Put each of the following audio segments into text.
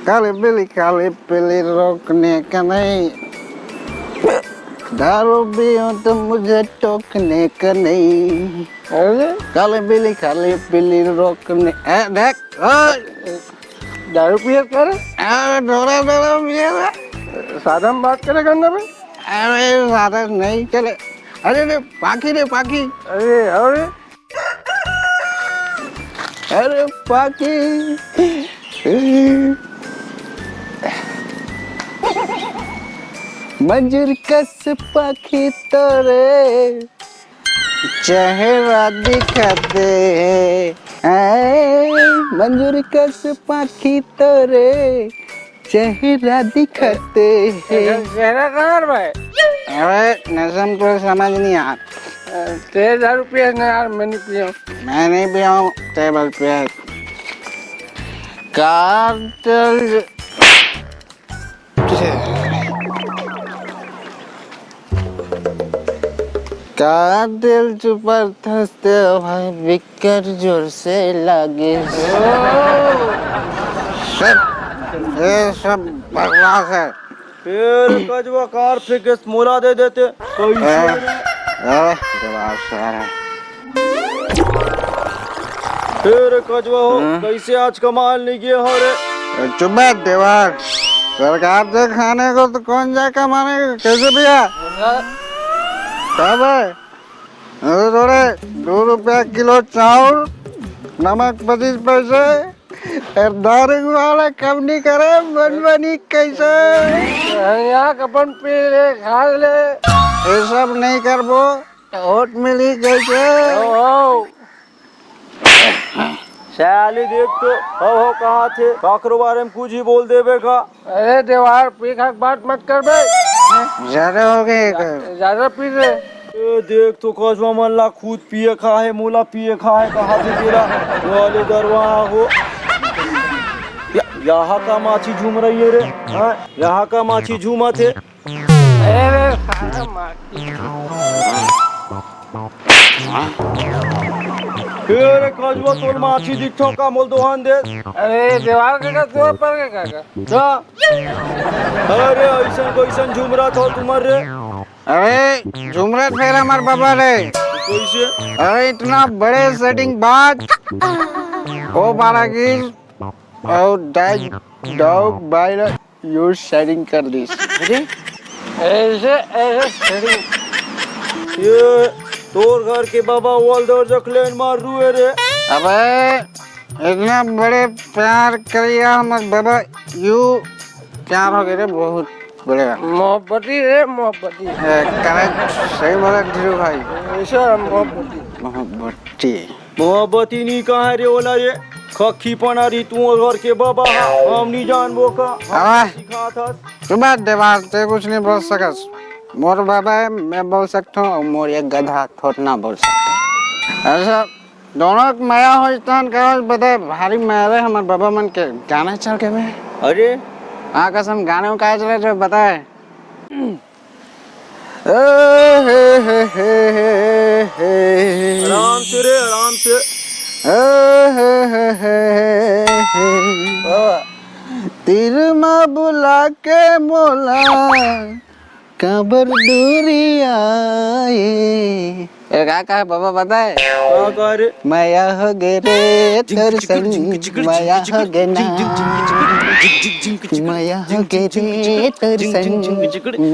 काली पीली रोकने का नहीं, दारू भी हो तो मुझे टोकने का नहीं। काली पीली रोकने देख दारू पिए कर डोरा डोरा पिए सादा में बात करे करना भाई। अरे सादा नहीं चले। अरे रे पाखी अरे पाखी मंजूर कस पाखी तोरे चेहरा दिखाते मंजूर कस पाखी तोरे चेहरा दिखाते चेहरा कहाँ भाई? अरे नजम को समझ नहीं आ। 3000 रुपया ना यार, मैं नहीं पिया। मैं नहीं पिया हूँ टेबल पे कार्टेल दिल जबरदस्त भाई विकेट जोर से लगे। ये सब बकवास है। फिर कजवा कार फेंके मोला दे देते फिर कजवा हो कैसे आज कमाल नहीं किए हो रे? चुप बैठ देवार, सरकार से खाने को तो कौन जाए कमाने को? कैसे भैया तब थोड़े 2 रुपया किलो चावल, नमक 25 पैसे, दारू वाला कम नहीं करे बनबनी कैसे? यहाँ कपन पी ले खा ले, ये सब नहीं करबो ओट मिली कैसे? शाली देख तो हो कहाँ थे काकरो बारे में कुछ ही बोल देवे का। अरे देवार पी खा बात मत कर बे, ज्यादा हो गए ज्यादा पी ले। देख तो कजवा मल्ला खुद पिए खा है, मोला पिए खा है, कहाँ थे तेरा वाले दरवाहा हो। यहाँ का माछी झूम रही है रे? हाँ यहाँ का माछी झूमा थे। अरे सारा माछी फिर कजवा तोल माछी दिखो का मोल दोहान दे। अरे देवार का तोड़ पर के काका। अरे ऐसा झूम रहा था तुम्हारे रे? अरे झुमरत फिर हमारे बाबा रे कैसे? अरे इतना बड़े सेटिंग बात ओ बारागीर और डॉग बाइल यू सेटिंग कर दिस। ऐसे सेटिंग ये तोर घर के बाबा वॉल दौर जखलेन मार रुए रे। अबे इतना बड़े प्यार करिया हमारे बाबा यू प्यार हो गए रे बहुत बड़े मोहब्बती रे मोहब्बती। करेक्ट सही बोला धीरू भाई। ऐसा मोहब्बती मोहब्बती नहीं कहाँ रे ओला रे? खखी पना रही तू घर के बाबा हम नहीं जानबो का सिखा था। सुबह देवार ते कुछ नहीं बोल सकस। मोर बाबा है मैं बोल सकता हूँ और मोर एक गधा थोड़ा ना बोल सकता। ऐसा दोनों माया हो स्थान का बताए भारी माया हमारे बाबा मन के गाना चल के में। अरे हाँ कसम गाने में क्या चले जो बताए। आराम से रे आराम से। तीर माँ बुला के मोला कबर दूरी आए। का बाबा बताए माया हो गे रे तोर संग माया हो गे ना माया हो गे रे तोर संग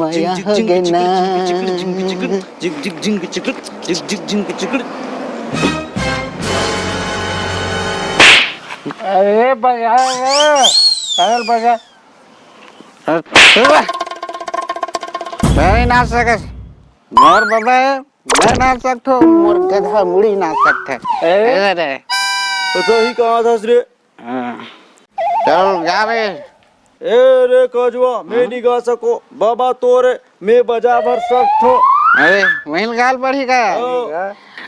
माया हो गे ना। अरे बजा बजा मैं नाच सकस मोर बाबा है मैं नाच सकता हूँ मोर गधा मुड़ी नाच सकता है। तो ही कहाँ था रे? चल गा रे। ए रे कजवा मैं नहीं गा सको बाबा तोरे मैं बजा भर सकतो। अरे वहीं गाल पड़ी का।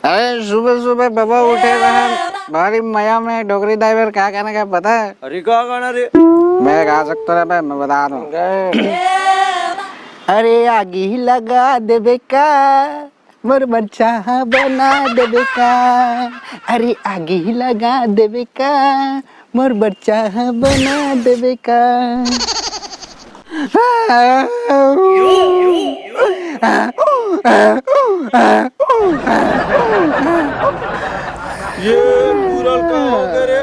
अरे सुबह सुबह बाबा उठे रहा भारी मया में डोगरी ड्राइवर क्या कहने का पता है? अरे क्या गाना रे? मैं गा सकता है मैं बता दूं। अरे आगी लगा देवे का मोर बच्चा बना देवे का। अरे आगी लगा देवे का मोर बच्चा बना देवे का। ये पूरल का हो गए रे?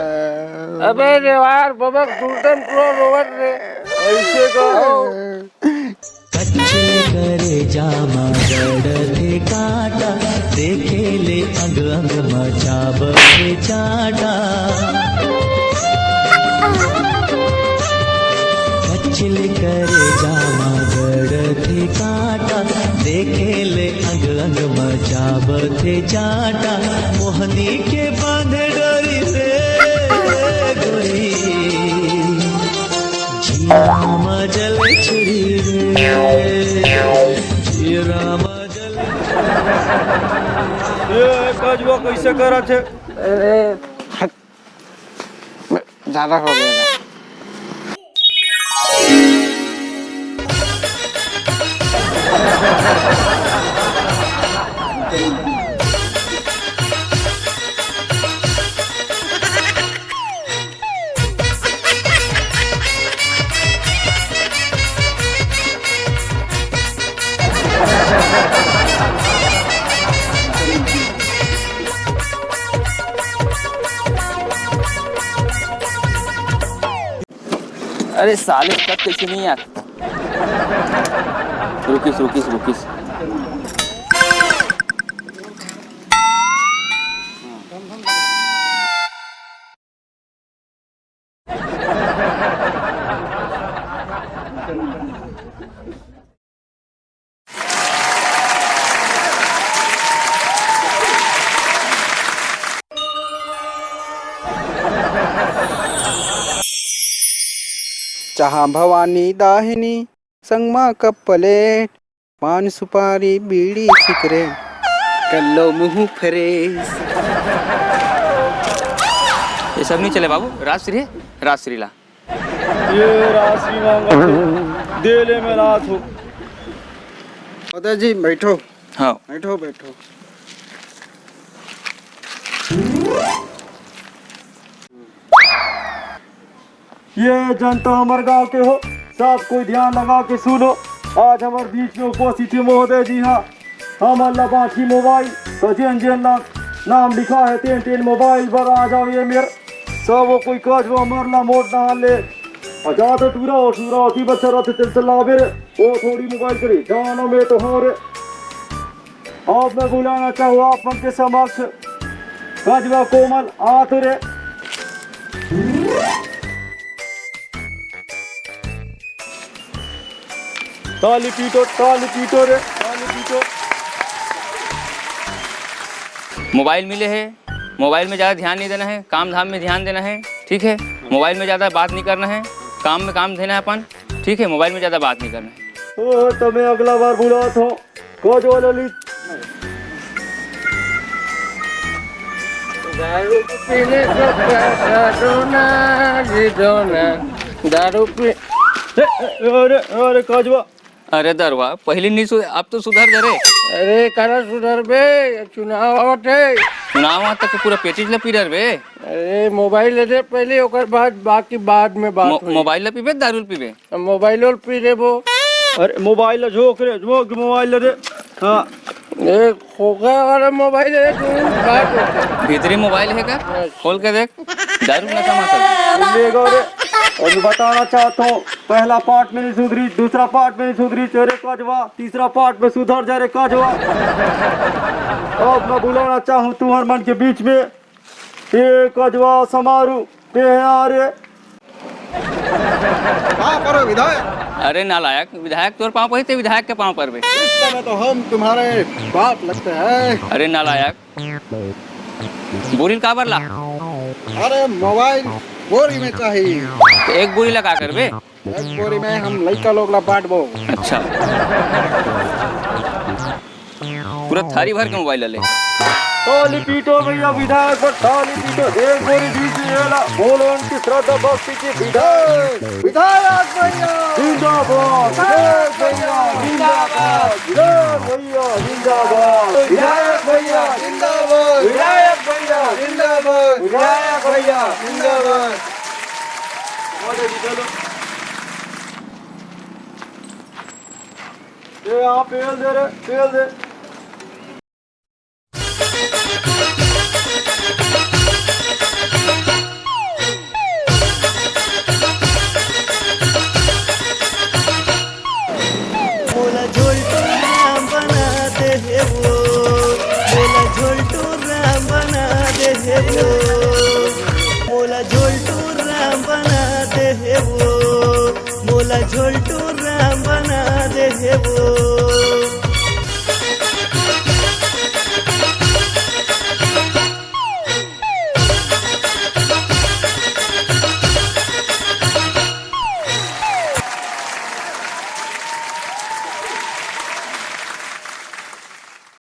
अबे यार बबक सुल्तान प्रो रोवर रे ऐसे का कच्चे करे जामा गड़थे काटा देखे ले अंग अंग मचाब चाटा कच्चे करे जामा गड़थे काटा देखे ले अंग अंग मचाब थे चाटा मोहनी के बांधे डोरी से गोरी राम जल छुरी रे राम जल ये कजवा कैसे करा थे? अरे ज्यादा हो गया। अरे साले कब कैसे नहीं यार। रुकिस रुकिस रुकिस। जहाँ भवानी दाहिनी संगमा कप प्लेट पान सुपारी बीड़ी सिगरेट कल्लो मुँह फ्रेश। ये सब नहीं चले बाबू। राजश्री है, राजश्री ला। ये राशि मांगा थे, दे ले मैं रात हो। उदय जी बैठो। हाँ बैठो बैठो। ये जनता हमारे गांव के हो, सब कोई ध्यान लगा के सुनो। आज हमारे बीच में उपस्थित है महोदय जी। हाँ हम अल्लाह बाठी मोबाइल तो जेन जेन नाम लिखा है तेन तेन मोबाइल पर आ जाओ। ये मेरे सब वो कोई काज वो मरला मोट ना ले और जा तो टूरा और टूरा होती बच्चा रहते चल चला मेरे वो थोड़ी मोबाइल करी जानो में तो हो रे। आप मैं बुलाना चाहूँ आप मन के समक्ष गजवा कोमल आत रे। ताली पीटो रे ताली पीटो। मोबाइल मिले है, मोबाइल में ज़्यादा ध्यान नहीं देना है, काम धाम में ध्यान देना है। ठीक है, मोबाइल में ज़्यादा बात नहीं करना है, काम में काम देना है अपन। ठीक है, मोबाइल में ज़्यादा बात नहीं करना है। ओ तो मैं अगला बार बुलाता हूँ। को ललित दारू पीने को पैसा दोना जी दोना दारू पी। अरे अरे काजवा अरे दरवा पहले नहीं अब तो सुधर जा रे। अरे करा सुधर बे चुनाव आवत है। चुनाव तक पूरा पेटिज ला पीरर बे। अरे मोबाइल ले दे पहले ओकर बाद बाकी बाद में बात होई। मोबाइल ला पीबे दारू पीबे? मोबाइल और पी रे वो। अरे मोबाइल झोंक रे झोंक मोबाइल रे। हाँ ये खोखा वाला मोबाइल है तू बात होते। भीतरी मोबाइल है का? खोल के देख। दारू नशा मासा ले गो रे। और मैं बताना चाहता हूँ पहला पार्ट में नहीं सुधरी, दूसरा पार्ट में नहीं सुधरी तेरे काजवा, तीसरा पार्ट में सुधर जा रे काजवा। अब मैं बुलाना चाहूँ तुम्हारे मन के बीच में ये काजवा समारू पे आ रे। हाँ करो विधायक। अरे नालायक, विधायक तोर पाँव पर थे, विधायक के पाँव पर बे। इस समय तो हम तुम्हारे बाप लगते हैं। अरे नालायक बोरिल का बरला? अरे मोबाइल बोरी में चाहिए। तो एक बोरी लगा कर बे। एक बोरी में हम लड़का लोग ला बांट बो। अच्छा पूरा थारी भर के मोबाइल ले। ताली पीटो भैया विधायक पर ताली पीटो। एक बोरी बीच में येला बोलो उनकी श्रद्धा भक्ति की विधायक विधायक भैया जिंदाबाद। विधायक भैया जिंदाबाद। विधायक भैया जिंदाबाद। विधायक भैया जिंदाबाद। विधायक भैया जिंदाबाद। विधायक भैया जिंदाबाद। मोहदय जी चलो ये यहाँ पेल दे रहे पेल दे मोला झोलटू राम बना दे हे वो मोला झोलटू राम बना दे हे वो मोला झोलटू राम बना दे हे वो मोला झोलटू राम